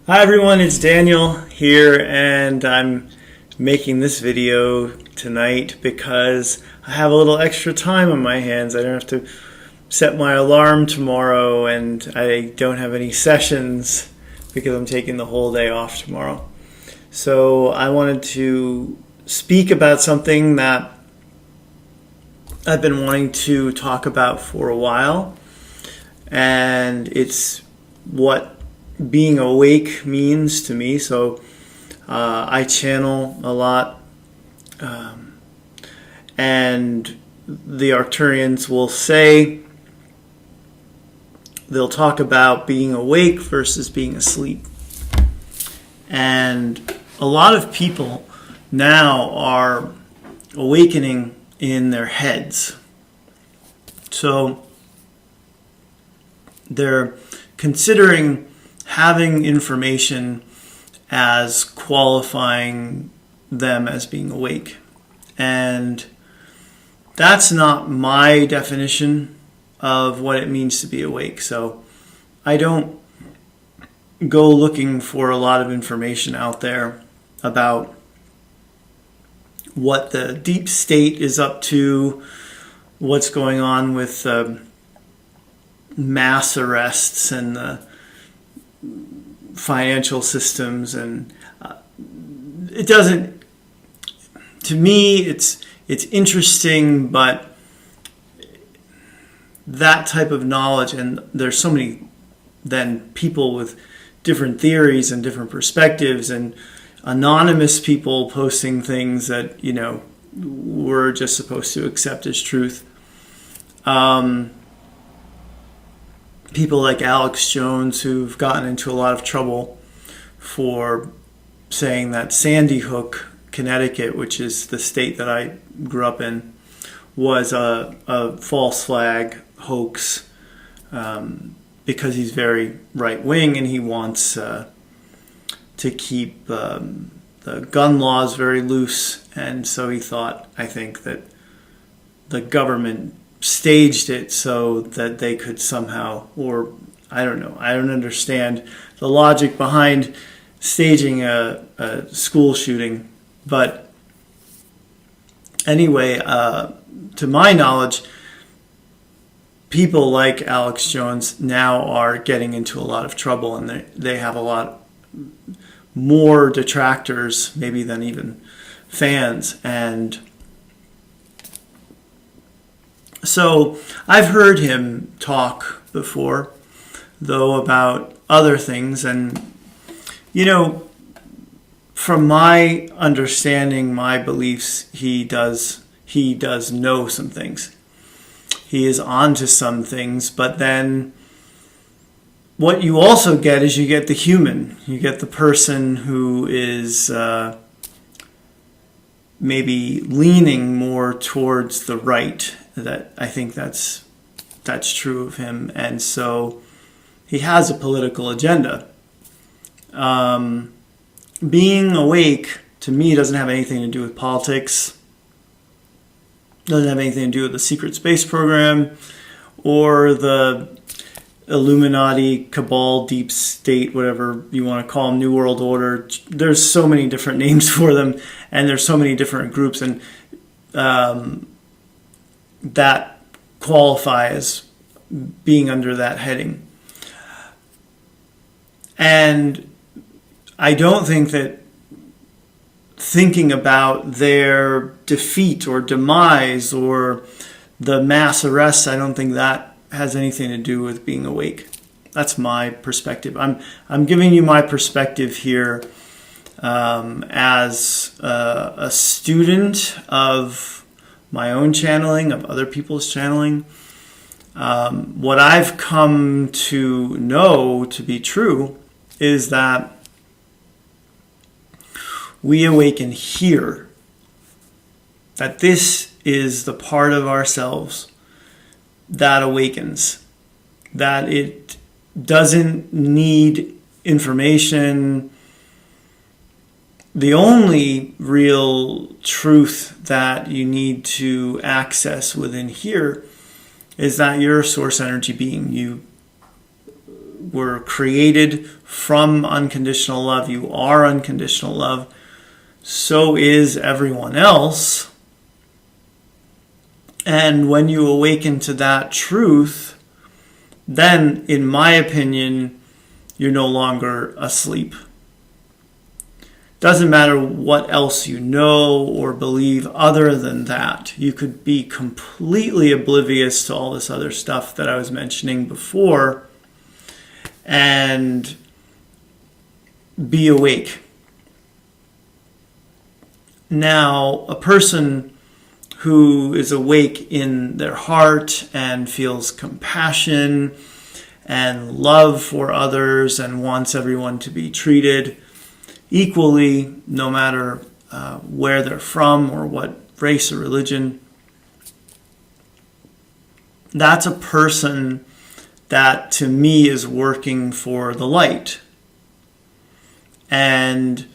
Hi everyone, it's Daniel here, and I'm making this video tonight because I have a little extra time on my hands. I don't have to set my alarm tomorrow, and I don't have any sessions because I'm taking the whole day off tomorrow. So I wanted to speak about something that I've been wanting to talk about for a while, and it's what being awake means to me. So I channel a lot, and the Arcturians will say, they'll talk about being awake versus being asleep. And a lot of people now are awakening in their heads. So they're considering having information as qualifying them as being awake. And that's not my definition of what it means to be awake. So I don't go looking for a lot of information out there about what the deep state is up to, what's going on with mass arrests and the financial systems, and it doesn't, to me it's interesting, but that type of knowledge, and there's so many then people with different theories and different perspectives, and anonymous people posting things that we're just supposed to accept as truth. People like Alex Jones, who've gotten into a lot of trouble for saying that Sandy Hook, Connecticut, which is the state that I grew up in, was a false flag hoax, because he's very right-wing and he wants to keep the gun laws very loose. And so he thought, I think, that the government staged it so that they could somehow, or I don't know, I don't understand the logic behind staging a school shooting. But anyway, to my knowledge, people like Alex Jones now are getting into a lot of trouble, and they have a lot more detractors maybe than even fans. And so I've heard him talk before, though, about other things. And, from my understanding, my beliefs, he does know some things. He is onto some things, but then what you also get is you get the human. You get the person who is maybe leaning more towards the right. That I think that's true of him, and so he has a political agenda. Being awake, to me, doesn't have anything to do with politics. Doesn't have anything to do with the secret space program or the Illuminati, cabal, deep state, whatever you want to call them, New World Order. There's so many different names for them, and there's so many different groups, and that qualify as being under that heading. And I don't think that thinking about their defeat or demise or the mass arrests, I don't think that has anything to do with being awake. That's my perspective. I'm giving you my perspective here as a student of my own channeling, of other people's channeling. What I've come to know to be true is that we awaken here. That this is the part of ourselves that awakens. That it doesn't need information. The only real truth that you need to access within here is that you're a source energy being. You were created from unconditional love. You are unconditional love. So is everyone else. And when you awaken to that truth, then, in my opinion, you're no longer asleep. Doesn't matter what else you know or believe other than that. You could be completely oblivious to all this other stuff that I was mentioning before and be awake. Now, a person who is awake in their heart and feels compassion and love for others and wants everyone to be treated equally, no matter where they're from or what race or religion, that's a person that to me is working for the light. And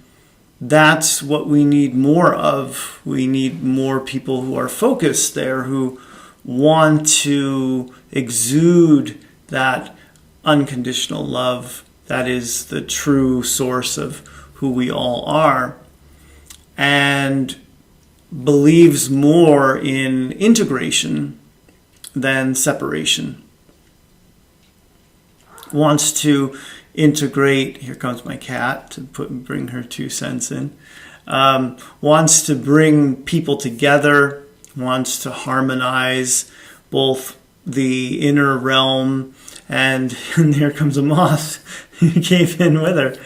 that's what we need more of. We need more people who are focused there, who want to exude that unconditional love that is the true source of who we all are, and believes more in integration than separation. Wants to integrate, here comes my cat to bring her 2 cents in, wants to bring people together, wants to harmonize both the inner realm and here comes a moth. He came in with her.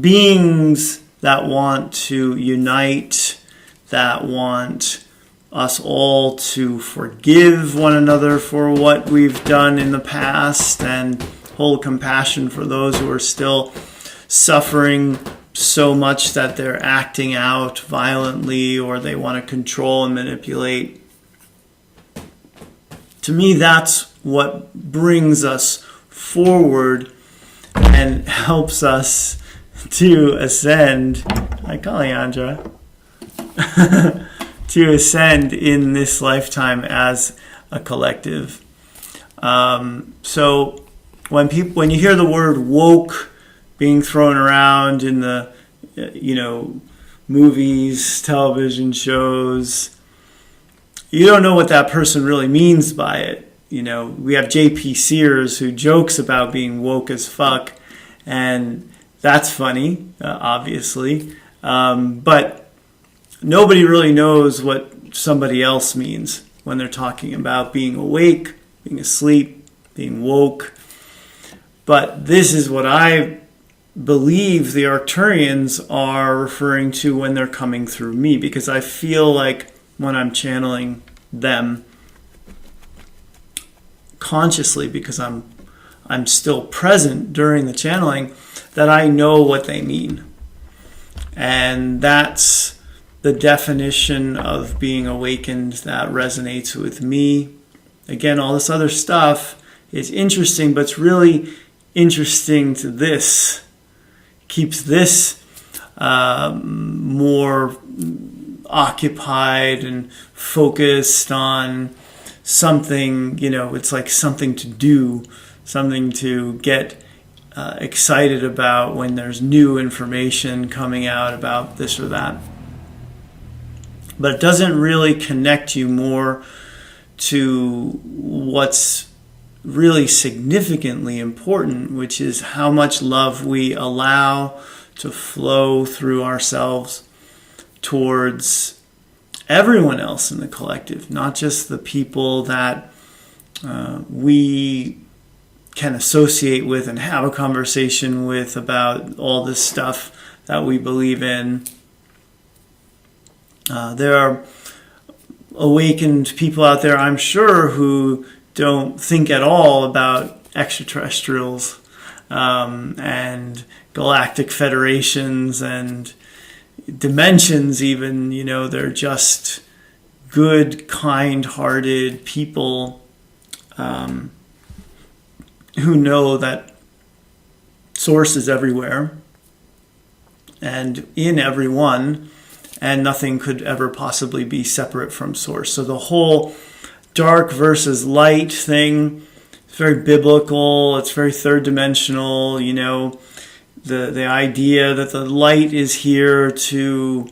Beings that want to unite, that want us all to forgive one another for what we've done in the past and hold compassion for those who are still suffering so much that they're acting out violently or they want to control and manipulate. To me, that's what brings us forward and helps us to ascend. Hi, Kalyandra. To ascend in this lifetime as a collective. So when you hear the word woke being thrown around in the movies, television shows, you don't know what that person really means by it. We have J.P. Sears who jokes about being woke as fuck, and that's funny, obviously. But nobody really knows what somebody else means when they're talking about being awake, being asleep, being woke. But this is what I believe the Arcturians are referring to when they're coming through me, because I feel like when I'm channeling them consciously, because I'm still present during the channeling, that I know what they mean. And that's the definition of being awakened that resonates with me. Again, all this other stuff is interesting, but it's really interesting to this. Keeps this more occupied and focused on something, it's like something to do, something to get excited about when there's new information coming out about this or that. But it doesn't really connect you more to what's really significantly important, which is how much love we allow to flow through ourselves towards everyone else in the collective, not just the people that we can associate with and have a conversation with about all this stuff that we believe in. There are awakened people out there, I'm sure, who don't think at all about extraterrestrials and galactic federations and dimensions even. They're just good, kind-hearted people who know that Source is everywhere and in everyone, and nothing could ever possibly be separate from Source. So the whole dark versus light thing. It's very biblical. It's very third dimensional. You know, the idea that the light is here to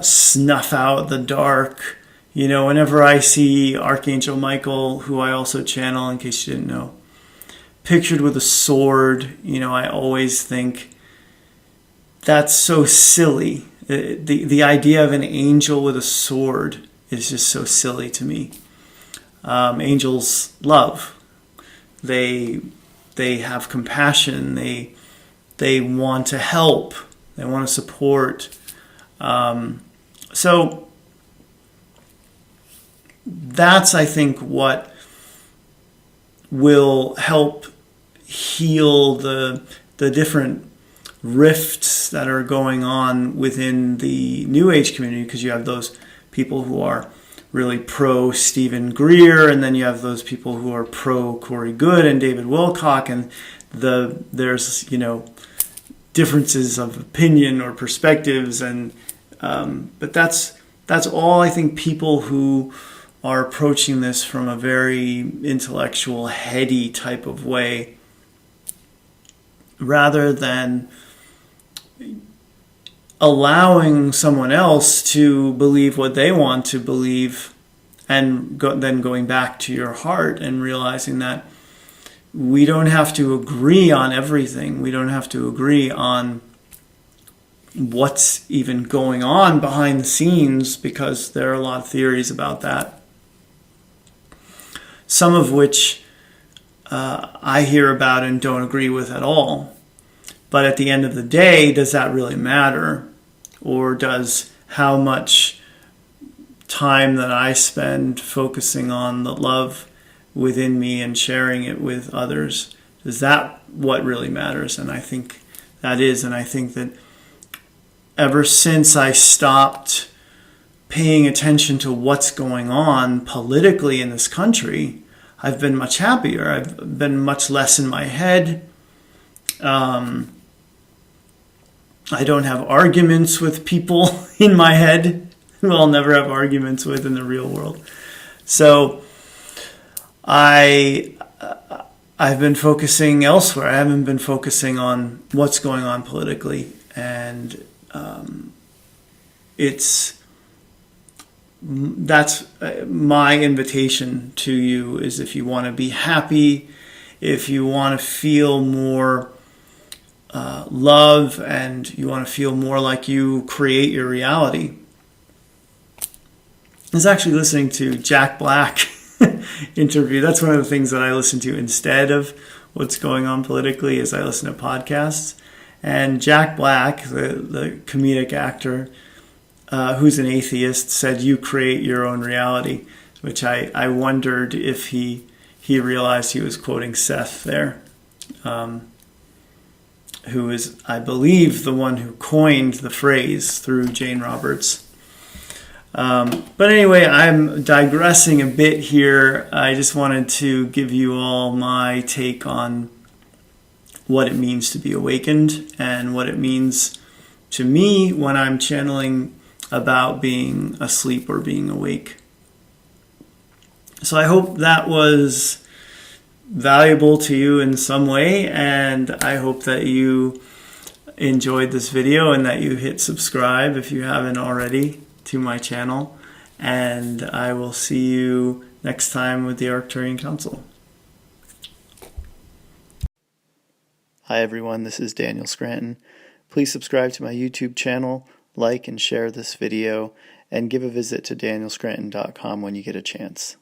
snuff out the dark. You know, whenever I see Archangel Michael, who I also channel, in case you didn't know, pictured with a sword, you know, I always think that's so silly. The idea of an angel with a sword is just so silly to me. Angels love. They have compassion. They want to help. They want to support. So that's, I think, what will help heal the different rifts that are going on within the New Age community, because you have those people who are really pro Stephen Greer, and then you have those people who are pro Corey Goode and David Wilcock, and there's, you know, differences of opinion or perspectives, and but that's all, I think, people who are approaching this from a very intellectual, heady type of way, rather than allowing someone else to believe what they want to believe, and then going back to your heart and realizing that we don't have to agree on everything. We don't have to agree on what's even going on behind the scenes, because there are a lot of theories about that, some of which I hear about and don't agree with at all. But at the end of the day, does that really matter? Or does how much time that I spend focusing on the love within me and sharing it with others, is that what really matters? And I think that is. And I think that ever since I stopped paying attention to what's going on politically in this country, I've been much happier. I've been much less in my head. I don't have arguments with people in my head who I'll never have arguments with in the real world. So I've been focusing elsewhere. I haven't been focusing on what's going on politically, and that's my invitation to you, is if you want to be happy, if you want to feel more love, and you want to feel more like you create your reality. I was actually listening to Jack Black interview. That's one of the things that I listen to instead of what's going on politically, is I listen to podcasts. And Jack Black, the comedic actor, who's an atheist, said, "You create your own reality," which I wondered if he realized he was quoting Seth there, who is, I believe, the one who coined the phrase through Jane Roberts. But anyway, I'm digressing a bit here. I just wanted to give you all my take on what it means to be awakened, and what it means to me when I'm channeling about being asleep or being awake. So I hope that was valuable to you in some way, and I hope that you enjoyed this video and that you hit subscribe if you haven't already to my channel, and I will see you next time with the Arcturian Council. Hi everyone, this is Daniel Scranton. Please subscribe to my YouTube channel, like and share this video, and give a visit to danielscranton.com when you get a chance.